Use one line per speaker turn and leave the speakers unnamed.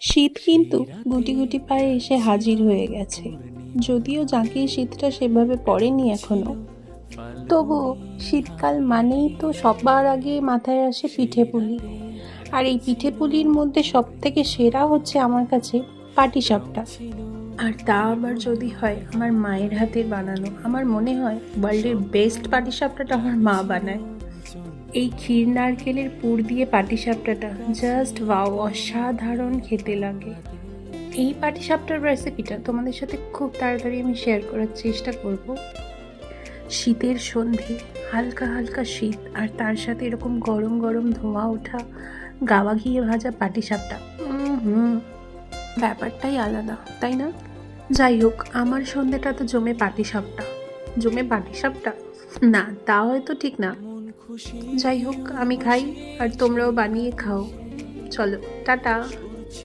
শীত কিন্তু গুটি গুটি পায়ে এসে হাজির হয়ে গেছে। যদিও জাঁকিয়ে শীতটা সেভাবে পড়েনি এখনো, তবুও শীতকাল মানেই তো সবার আগে মাথায় আসে পিঠে পুলি। আর এই পিঠে পুলির মধ্যে সব থেকে সেরা হচ্ছে আমার কাছে পাটিসাপটা। আর তা আবার যদি হয় আমার মায়ের হাতের বানানো, আমার মনে হয় ওয়ার্ল্ডের বেস্ট পাটিসাপটাটা আমার মা বানায়। এই ক্ষীর নারকেলের পুর দিয়ে পাটিসাপটাটা জাস্ট ওয়াও, অসাধারণ খেতে লাগে। এই পাটিসাপটার রেসিপিটা তোমাদের সাথে খুব তাড়াতাড়ি আমি শেয়ার করার চেষ্টা করব। শীতের সন্ধে, হালকা হালকা শীত, আর তার সাথে এরকম গরম গরম ধোঁয়া ওঠা গাওয়া ঘিয়ে ভাজা পাটিসাপটা, হুম, ব্যাপারটাই আলাদা, তাই না? যাই হোক, আমার সন্ধেটা তো জমে পাটিসাপটা না, তা হয়তো ঠিক না। যাই হোক, আমি খাই আর তোমরাও বানিয়ে খাও। চলো, টাটা।